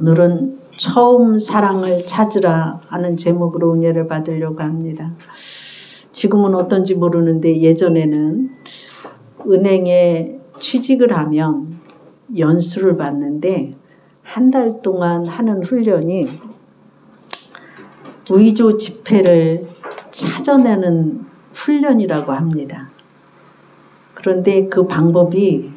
오늘은 처음 사랑을 찾으라 하는 제목으로 은혜를 받으려고 합니다. 지금은 어떤지 모르는데 예전에는 은행에 취직을 하면 연수를 받는데 한 달 동안 하는 훈련이 의조 지폐를 찾아내는 훈련이라고 합니다. 그런데 그 방법이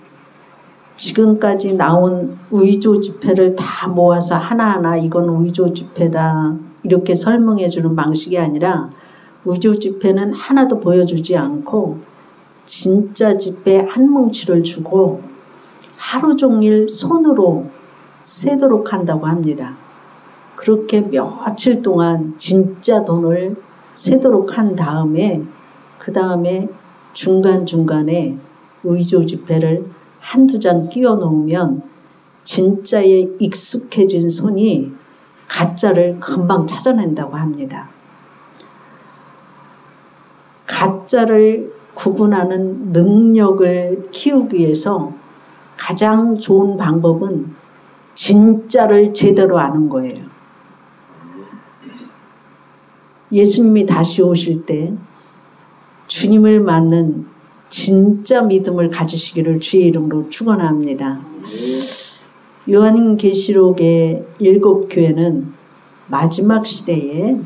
지금까지 나온 의조 지폐를 다 모아서 하나하나 이건 의조 지폐다 이렇게 설명해 주는 방식이 아니라 의조 지폐는 하나도 보여주지 않고 진짜 지폐 한 뭉치를 주고 하루 종일 손으로 세도록 한다고 합니다. 그렇게 며칠 동안 진짜 돈을 세도록 한 다음에 그 다음에 중간중간에 의조 지폐를 한두 장 끼워 놓으면 진짜에 익숙해진 손이 가짜를 금방 찾아낸다고 합니다. 가짜를 구분하는 능력을 키우기 위해서 가장 좋은 방법은 진짜를 제대로 아는 거예요. 예수님이 다시 오실 때 주님을 맞는 진짜 믿음을 가지시기를 주의 이름으로 축원합니다. 요한계시록의 7교회는 마지막 시대에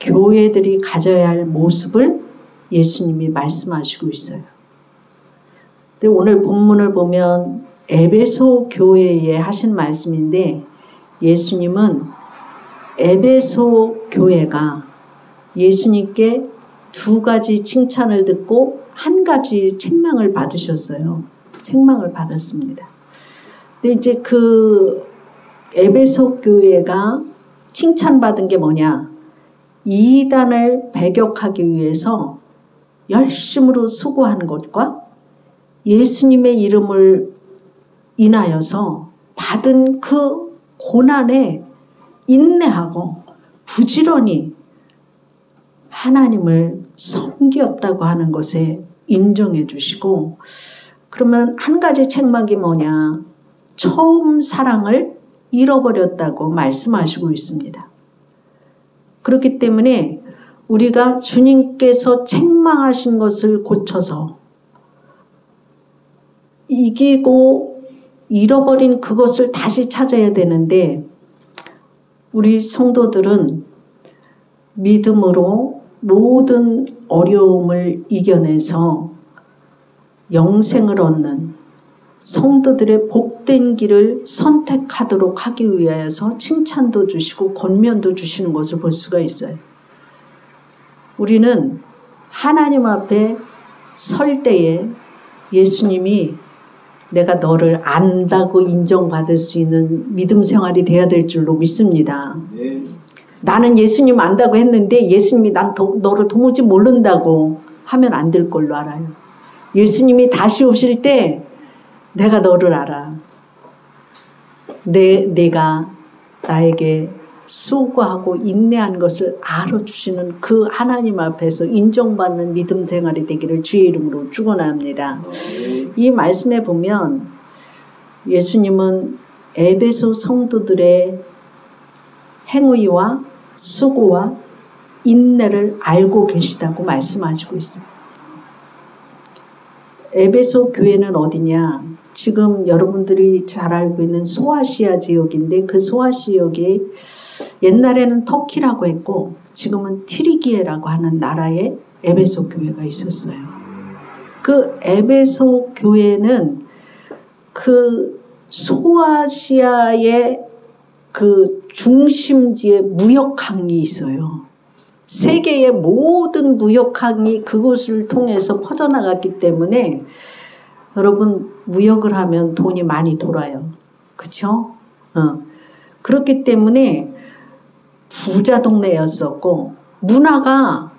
교회들이 가져야 할 모습을 예수님이 말씀하시고 있어요. 근데 오늘 본문을 보면 에베소 교회에 하신 말씀인데 예수님은 에베소 교회가 예수님께 두 가지 칭찬을 듣고 한 가지 책망을 받으셨어요. 책망을 받았습니다. 근데 이제 그 에베소 교회가 칭찬받은 게 뭐냐? 이단을 배격하기 위해서 열심으로 수고한 것과 예수님의 이름을 인하여서 받은 그 고난에 인내하고 부지런히 하나님을 섬겼다고 하는 것에 인정해 주시고 그러면 한 가지 책망이 뭐냐? 처음 사랑을 잃어버렸다고 말씀하시고 있습니다. 그렇기 때문에 우리가 주님께서 책망하신 것을 고쳐서 이기고 잃어버린 그것을 다시 찾아야 되는데 우리 성도들은 믿음으로 모든 어려움을 이겨내서 영생을 얻는 성도들의 복된 길을 선택하도록 하기 위하여서 칭찬도 주시고 권면도 주시는 것을 볼 수가 있어요. 우리는 하나님 앞에 설 때에 예수님이 내가 너를 안다고 인정받을 수 있는 믿음 생활이 돼야 될 줄로 믿습니다. 네. 나는 예수님 안다고 했는데 예수님이 난 너를 도무지 모른다고 하면 안 될 걸로 알아요. 예수님이 다시 오실 때 내가 너를 알아. 내가 나에게 수고하고 인내한 것을 알아주시는 그 하나님 앞에서 인정받는 믿음 생활이 되기를 주의 이름으로 축원합니다. 이 말씀에 보면 예수님은 에베소 성도들의 행위와 수고와 인내를 알고 계시다고 말씀하시고 있어요. 에베소 교회는 어디냐? 지금 여러분들이 잘 알고 있는 소아시아 지역인데 그 소아시아역이 옛날에는 터키라고 했고 지금은 티리기에라고 하는 나라에 에베소 교회가 있었어요. 그 에베소 교회는 그 소아시아의 그 중심지에 무역항이 있어요. 세계의 모든 무역항이 그곳을 통해서 퍼져나갔기 때문에 여러분 무역을 하면 돈이 많이 돌아요. 그렇죠? 그렇기 때문에 부자 동네였었고 문화가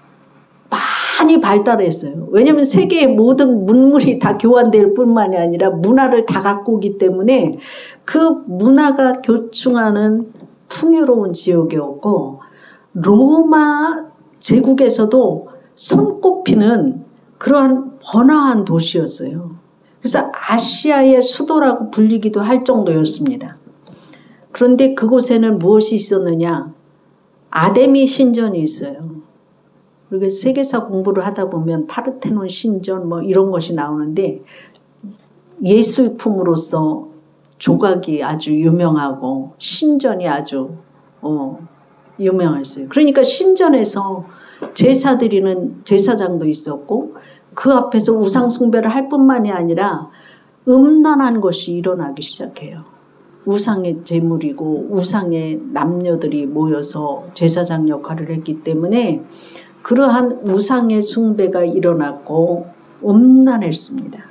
많이 발달했어요. 왜냐하면 세계의 모든 문물이 다 교환될 뿐만이 아니라 문화를 다 갖고 오기 때문에 그 문화가 교충하는 풍요로운 지역이었고 로마 제국에서도 손꼽히는 그러한 번화한 도시였어요. 그래서 아시아의 수도라고 불리기도 할 정도였습니다. 그런데 그곳에는 무엇이 있었느냐? 아데미 신전이 있어요. 우리가 세계사 공부를 하다 보면 파르테논 신전 뭐 이런 것이 나오는데 예술품으로서 조각이 아주 유명하고 신전이 아주 유명했어요. 그러니까 신전에서 제사 드리는 제사장도 있었고 그 앞에서 우상 숭배를 할 뿐만이 아니라 음란한 것이 일어나기 시작해요. 우상의 제물이고 우상의 남녀들이 모여서 제사장 역할을 했기 때문에 그러한 우상의 숭배가 일어났고 음란했습니다.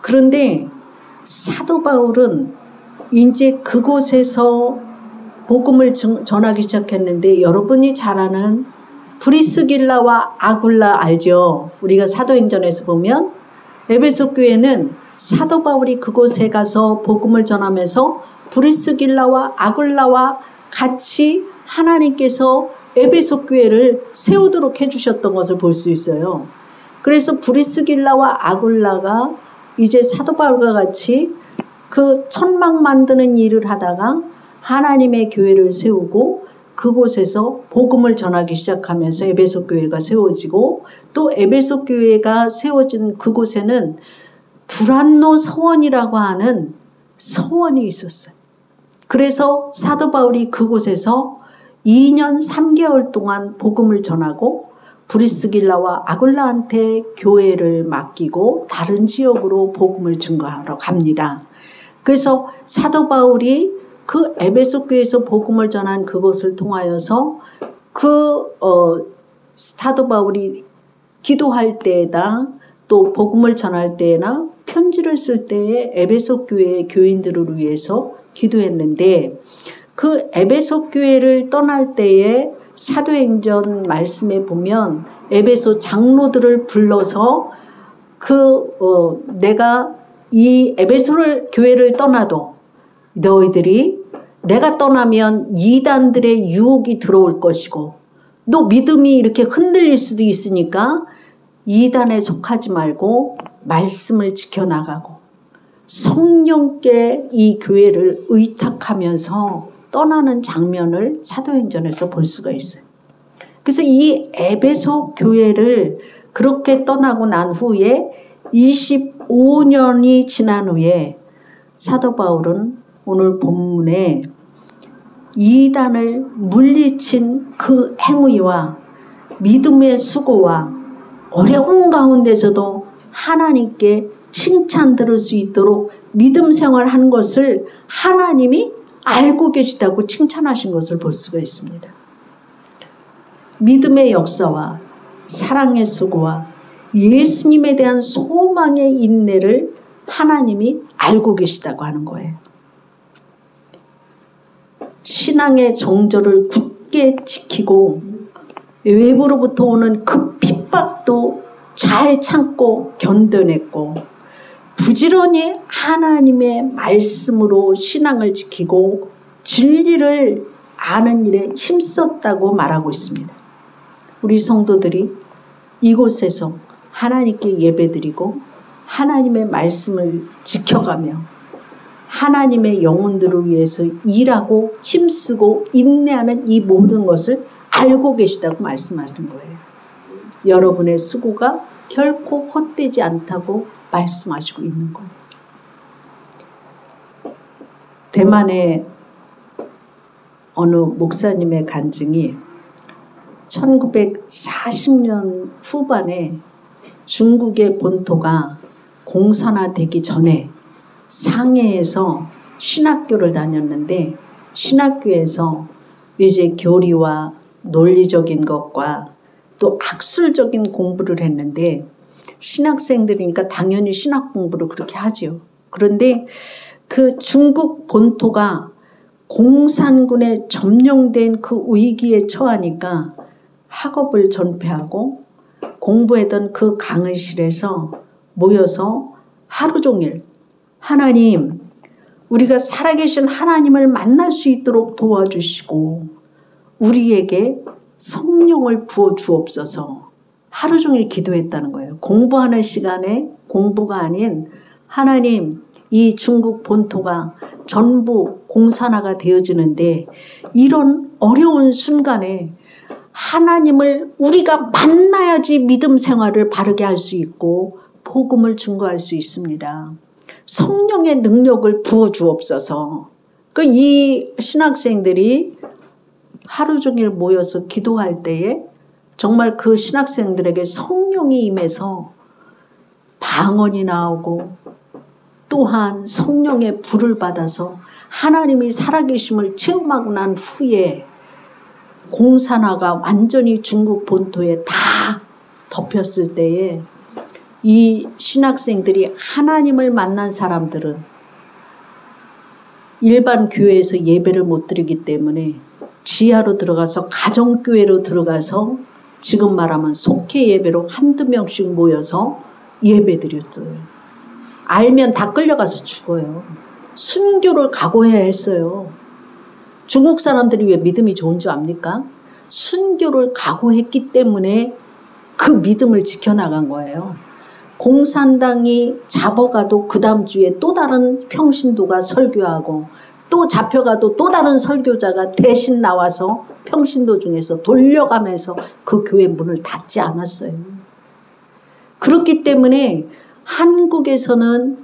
그런데 사도 바울은 이제 그곳에서 복음을 전하기 시작했는데 여러분이 잘 아는 브리스길라와 아굴라 알죠? 우리가 사도행전에서 보면 에베소 교회는 사도 바울이 그곳에 가서 복음을 전하면서 브리스길라와 아굴라와 같이 하나님께서 에베소 교회를 세우도록 해주셨던 것을 볼 수 있어요. 그래서 브리스길라와 아굴라가 이제 사도 바울과 같이 그 천막 만드는 일을 하다가 하나님의 교회를 세우고 그곳에서 복음을 전하기 시작하면서 에베소 교회가 세워지고 또 에베소 교회가 세워진 그곳에는 두란노 서원이라고 하는 서원이 있었어요. 그래서 사도 바울이 그곳에서 2년 3개월 동안 복음을 전하고 브리스길라와 아굴라한테 교회를 맡기고 다른 지역으로 복음을 증거하러 갑니다. 그래서 사도 바울이 그 에베소 교회에서 복음을 전한 그것을 통하여서 사도 바울이 기도할 때에다 또 복음을 전할 때나 편지를 쓸 때에 에베소 교회의 교인들을 위해서 기도했는데 그 에베소 교회를 떠날 때에 사도행전 말씀에 보면 에베소 장로들을 불러서 내가 이 에베소를 교회를 떠나도 너희들이 내가 떠나면 이단들의 유혹이 들어올 것이고 너 믿음이 이렇게 흔들릴 수도 있으니까 이단에 속하지 말고 말씀을 지켜나가고 성령께 이 교회를 의탁하면서 떠나는 장면을 사도행전에서 볼 수가 있어요. 그래서 이 에베소 교회를 그렇게 떠나고 난 후에 25년이 지난 후에 사도 바울은 오늘 본문에 이단을 물리친 그 행위와 믿음의 수고와 어려운 가운데서도 하나님께 칭찬 들을 수 있도록 믿음 생활한 것을 하나님이 알고 계시다고 칭찬하신 것을 볼 수가 있습니다. 믿음의 역사와 사랑의 수고와 예수님에 대한 소망의 인내를 하나님이 알고 계시다고 하는 거예요. 신앙의 정절을 굳게 지키고 외부로부터 오는 그 핍박도 잘 참고 견뎌냈고 부지런히 하나님의 말씀으로 신앙을 지키고 진리를 아는 일에 힘썼다고 말하고 있습니다. 우리 성도들이 이곳에서 하나님께 예배드리고 하나님의 말씀을 지켜가며 하나님의 영혼들을 위해서 일하고 힘쓰고 인내하는 이 모든 것을 알고 계시다고 말씀하시는 거예요. 여러분의 수고가 결코 헛되지 않다고 말씀하시고 있는 거예요. 대만의 어느 목사님의 간증이 1940년 후반에 중국의 본토가 공산화되기 전에 상해에서 신학교를 다녔는데 신학교에서 이제 교리와 논리적인 것과 또 학술적인 공부를 했는데 신학생들이니까 당연히 신학 공부를 그렇게 하죠. 그런데 그 중국 본토가 공산군에 점령된 그 위기에 처하니까 학업을 전폐하고 공부했던 그 강의실에서 모여서 하루 종일 하나님, 우리가 살아계신 하나님을 만날 수 있도록 도와주시고 우리에게 성령을 부어 주옵소서 하루 종일 기도했다는 거예요. 공부하는 시간에 공부가 아닌 하나님, 이 중국 본토가 전부 공산화가 되어지는데 이런 어려운 순간에 하나님을 우리가 만나야지 믿음 생활을 바르게 할 수 있고 복음을 증거할 수 있습니다. 성령의 능력을 부어주옵소서. 이 신학생들이 하루 종일 모여서 기도할 때에 정말 그 신학생들에게 성령이 임해서 방언이 나오고 또한 성령의 불을 받아서 하나님이 살아계심을 체험하고 난 후에 공산화가 완전히 중국 본토에 다 덮였을 때에 이 신학생들이 하나님을 만난 사람들은 일반 교회에서 예배를 못 드리기 때문에 지하로 들어가서 가정교회로 들어가서 지금 말하면 속회 예배로 한두 명씩 모여서 예배 드렸어요. 알면 다 끌려가서 죽어요. 순교를 각오해야 했어요. 중국 사람들이 왜 믿음이 좋은 줄 압니까? 순교를 각오했기 때문에 그 믿음을 지켜나간 거예요. 공산당이 잡아가도 그 다음 주에 또 다른 평신도가 설교하고 또 잡혀가도 또 다른 설교자가 대신 나와서 평신도 중에서 돌려가면서 그 교회 문을 닫지 않았어요. 그렇기 때문에 한국에서는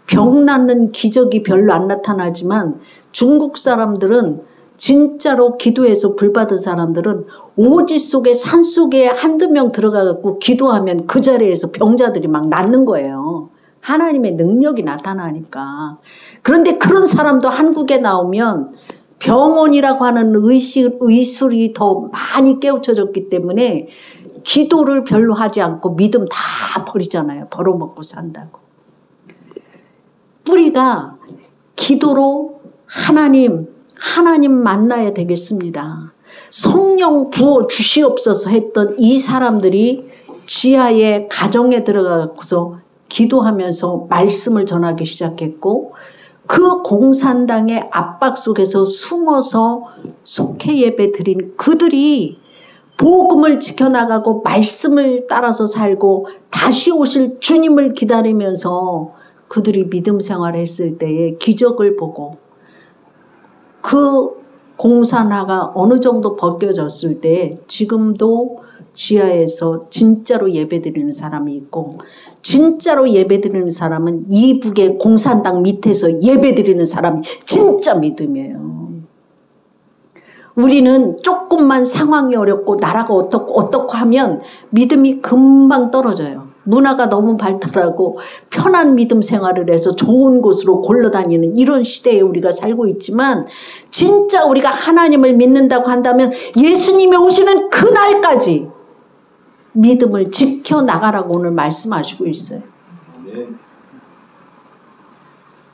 병 낫는 기적이 별로 안 나타나지만 중국 사람들은 진짜로 기도해서 불받은 사람들은 오지 속에 산 속에 한두 명 들어가갖고 기도하면 그 자리에서 병자들이 막 낫는 거예요. 하나님의 능력이 나타나니까. 그런데 그런 사람도 한국에 나오면 병원이라고 하는 의술이 더 많이 깨우쳐졌기 때문에 기도를 별로 하지 않고 믿음 다 버리잖아요. 벌어먹고 산다고. 뿌리가 기도로 하나님 만나야 되겠습니다. 성령 부어 주시옵소서 했던 이 사람들이 지하의 가정에 들어가서 기도하면서 말씀을 전하기 시작했고 그 공산당의 압박 속에서 숨어서 속회 예배 드린 그들이 복음을 지켜나가고 말씀을 따라서 살고 다시 오실 주님을 기다리면서 그들이 믿음 생활을 했을 때에 기적을 보고 그 공산화가 어느 정도 벗겨졌을 때 지금도 지하에서 진짜로 예배드리는 사람이 있고 진짜로 예배드리는 사람은 이북의 공산당 밑에서 예배드리는 사람이 진짜 믿음이에요. 우리는 조금만 상황이 어렵고 나라가 어떻고 하면 믿음이 금방 떨어져요. 문화가 너무 발달하고 편한 믿음 생활을 해서 좋은 곳으로 골러다니는 이런 시대에 우리가 살고 있지만 진짜 우리가 하나님을 믿는다고 한다면 예수님이 오시는 그날까지 믿음을 지켜나가라고 오늘 말씀하시고 있어요.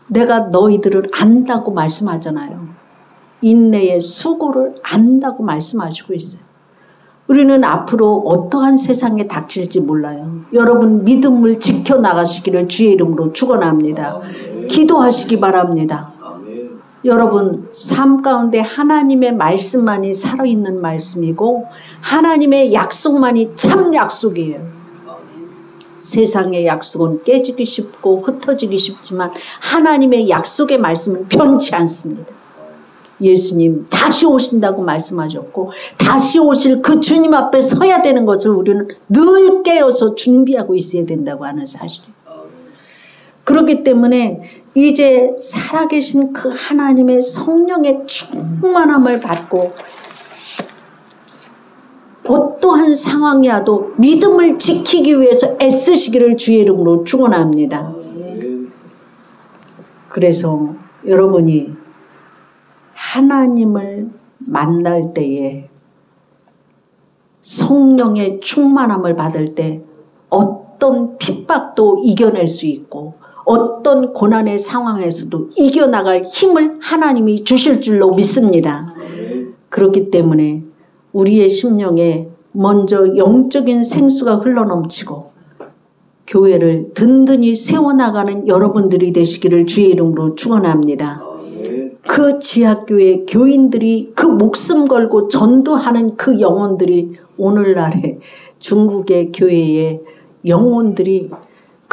내가 너희들을 안다고 말씀하잖아요. 인내의 수고를 안다고 말씀하시고 있어요. 우리는 앞으로 어떠한 세상에 닥칠지 몰라요. 여러분 믿음을 지켜나가시기를 주의 이름으로 축원합니다. 기도하시기 바랍니다. 여러분 삶 가운데 하나님의 말씀만이 살아있는 말씀이고 하나님의 약속만이 참 약속이에요. 세상의 약속은 깨지기 쉽고 흩어지기 쉽지만 하나님의 약속의 말씀은 변치 않습니다. 예수님 다시 오신다고 말씀하셨고 다시 오실 그 주님 앞에 서야 되는 것을 우리는 늘 깨어서 준비하고 있어야 된다고 하는 사실이에요. 그렇기 때문에 이제 살아계신 그 하나님의 성령의 충만함을 받고 어떠한 상황이 와도 믿음을 지키기 위해서 애쓰시기를 주의 이름으로 축원합니다. 그래서 여러분이 하나님을 만날 때에 성령의 충만함을 받을 때 어떤 핍박도 이겨낼 수 있고 어떤 고난의 상황에서도 이겨나갈 힘을 하나님이 주실 줄로 믿습니다. 그렇기 때문에 우리의 심령에 먼저 영적인 생수가 흘러넘치고 교회를 든든히 세워나가는 여러분들이 되시기를 주의 이름으로 축원합니다. 그 지하교회 교인들이 그 목숨 걸고 전도하는 그 영혼들이 오늘날의 중국의 교회의 영혼들이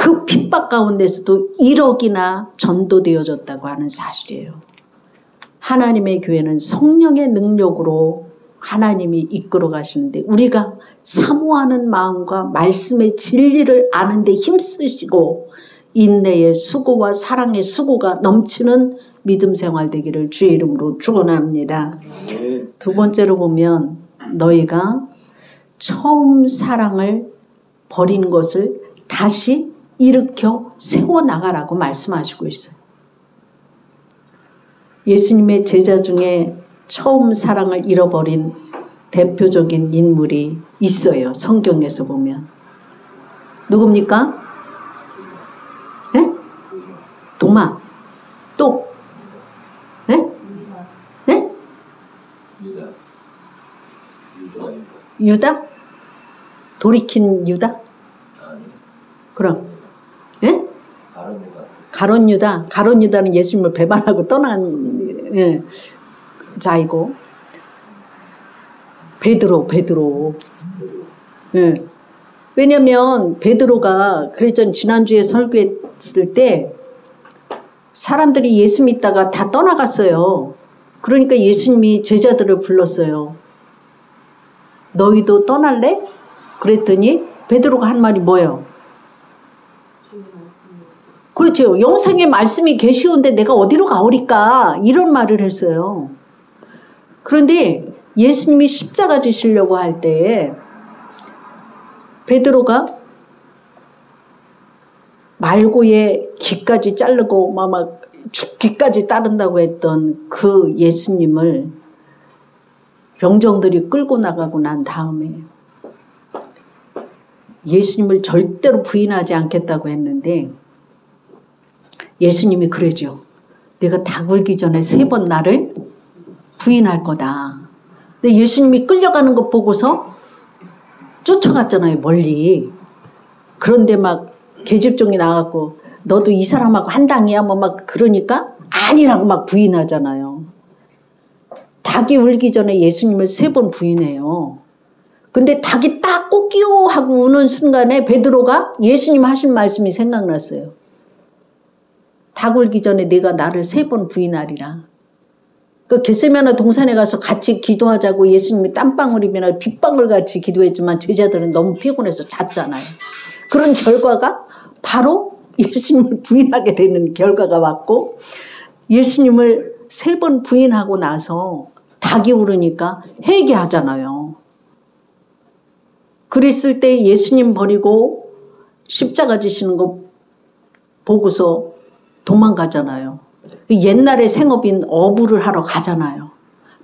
그 핍박 가운데서도 1억이나 전도되어졌다고 하는 사실이에요. 하나님의 교회는 성령의 능력으로 하나님이 이끌어 가시는데 우리가 사모하는 마음과 말씀의 진리를 아는데 힘쓰시고 인내의 수고와 사랑의 수고가 넘치는 믿음 생활 되기를 주의 이름으로 축원합니다. 두 번째로 보면 너희가 처음 사랑을 버린 것을 다시 일으켜 세워나가라고 말씀하시고 있어요. 예수님의 제자 중에 처음 사랑을 잃어버린 대표적인 인물이 있어요. 성경에서 보면. 누굽니까? 네? 도마. 또? 네? 네? 유다? 돌이킨 유다? 그럼? 예? 가론 유다. 가론 유다는 예수님을 배반하고 떠난 자이고. 베드로. 예. 왜냐면 베드로가 그랬잖아요. 지난주에 설교했을 때 사람들이 예수 믿다가 다 떠나갔어요. 그러니까 예수님이 제자들을 불렀어요. 너희도 떠날래? 그랬더니 베드로가 한 말이 뭐예요? 그렇죠. 영생의 말씀이 계시온데 내가 어디로 가오리까? 이런 말을 했어요. 그런데 예수님이 십자가 지시려고 할 때에 베드로가 말고의 귀까지 자르고 막 죽기까지 따른다고 했던 그 예수님을 병정들이 끌고 나가고 난 다음에 예수님을 절대로 부인하지 않겠다고 했는데 예수님이 그러죠. 내가 다 굴기 전에 3번 나를 부인할 거다. 근데 예수님이 끌려가는 것 보고서 쫓아갔잖아요. 멀리. 그런데 막 계집종이 나와갖고 너도 이 사람하고 한 당이야? 뭐 막 그러니까 아니라고 막 부인하잖아요. 닭이 울기 전에 예수님을 3번 부인해요. 근데 닭이 딱 꼬끼요 하고 우는 순간에 베드로가 예수님 하신 말씀이 생각났어요. 닭 울기 전에 네가 나를 3번 부인하리라. 그 겟세마네 동산에 가서 같이 기도하자고 예수님이 땀방울이나 빗방울 같이 기도했지만 제자들은 너무 피곤해서 잤잖아요. 그런 결과가 바로 예수님을 부인하게 되는 결과가 왔고 예수님을 3번 부인하고 나서 닭이 울으니까 회개하잖아요. 그랬을 때 예수님 버리고 십자가 지시는 거 보고서 도망가잖아요. 옛날에 생업인 어부를 하러 가잖아요.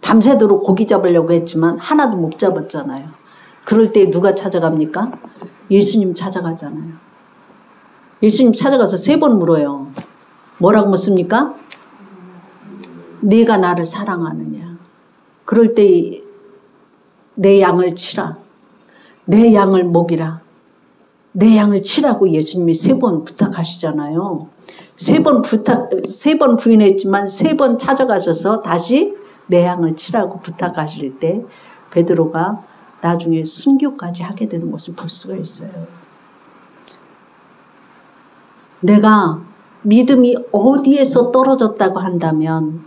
밤새도록 고기 잡으려고 했지만 하나도 못 잡았잖아요. 그럴 때 누가 찾아갑니까? 예수님 찾아가잖아요. 예수님 찾아가서 3번 물어요. 뭐라고 묻습니까? 네가 나를 사랑하느냐. 그럴 때 내 양을 치라. 내 양을 먹이라. 내 양을 치라고 예수님이 3번 부탁하시잖아요. 3번 부인했지만 3번 찾아가셔서 다시 내 양을 치라고 부탁하실 때 베드로가 나중에 순교까지 하게 되는 것을 볼 수가 있어요. 내가 믿음이 어디에서 떨어졌다고 한다면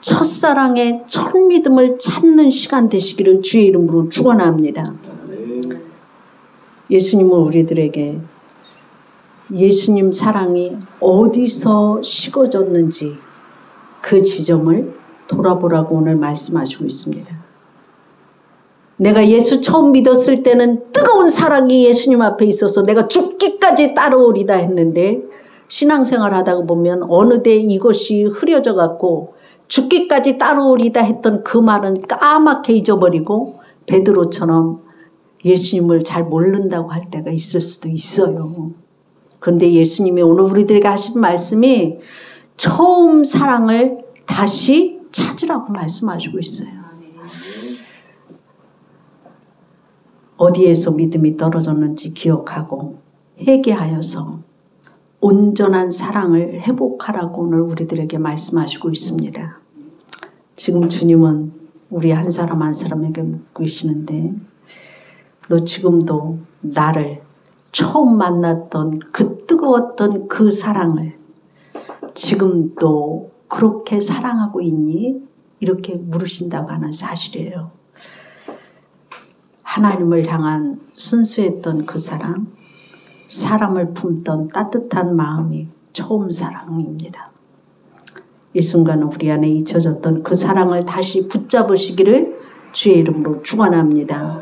첫사랑의 첫 믿음을 찾는 시간 되시기를 주의 이름으로 축원합니다. 예수님은 우리들에게 예수님 사랑이 어디서 식어졌는지 그 지점을 돌아보라고 오늘 말씀하시고 있습니다. 내가 예수 처음 믿었을 때는 뜨거운 사랑이 예수님 앞에 있어서 내가 죽기까지 따라오리다 했는데 신앙생활 하다가 보면 어느 때 이것이 흐려져 갖고 죽기까지 따라오리다 했던 그 말은 까맣게 잊어버리고 베드로처럼 예수님을 잘 모른다고 할 때가 있을 수도 있어요. 그런데 예수님이 오늘 우리들에게 하신 말씀이 처음 사랑을 다시 찾으라고 말씀하시고 있어요. 어디에서 믿음이 떨어졌는지 기억하고 회개하여서 온전한 사랑을 회복하라고 오늘 우리들에게 말씀하시고 있습니다. 지금 주님은 우리 한 사람 한 사람에게 묻고 계시는데 너 지금도 나를 처음 만났던 그 뜨거웠던 그 사랑을 지금도 그렇게 사랑하고 있니? 이렇게 물으신다고 하는 사실이에요. 하나님을 향한 순수했던 그 사랑, 사람을 품던 따뜻한 마음이 처음 사랑입니다. 이 순간 우리 안에 잊혀졌던 그 사랑을 다시 붙잡으시기를 주의 이름으로 축원합니다.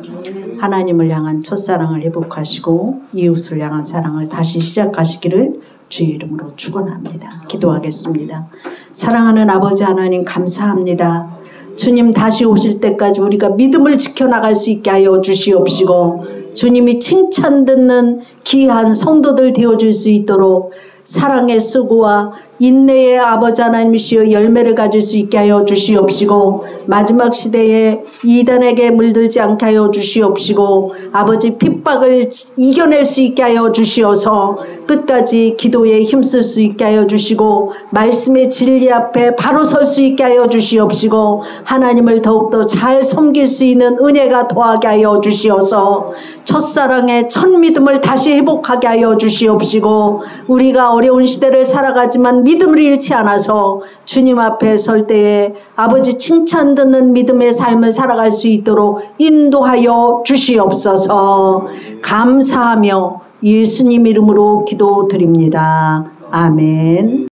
하나님을 향한 첫사랑을 회복하시고 이웃을 향한 사랑을 다시 시작하시기를 주의 이름으로 축원합니다. 기도하겠습니다. 사랑하는 아버지 하나님 감사합니다. 주님 다시 오실 때까지 우리가 믿음을 지켜나갈 수 있게 하여 주시옵시고 주님이 칭찬 듣는 귀한 성도들 되어줄 수 있도록 사랑의 수고와 인내의 아버지 하나님이시여 열매를 가질 수 있게 하여 주시옵시고 마지막 시대에 이단에게 물들지 않게 하여 주시옵시고 아버지 핍박을 이겨낼 수 있게 하여 주시어서 끝까지 기도에 힘쓸 수 있게 하여 주시고 말씀의 진리 앞에 바로 설 수 있게 하여 주시옵시고 하나님을 더욱더 잘 섬길 수 있는 은혜가 더하게 하여 주시어서 첫사랑의 첫 믿음을 다시 회복하게 하여 주시옵시고 우리가 어려운 시대를 살아가지만 믿음을 잃지 않아서 주님 앞에 설 때에 아버지 칭찬 듣는 믿음의 삶을 살아갈 수 있도록 인도하여 주시옵소서. 감사하며 예수님 이름으로 기도드립니다. 아멘.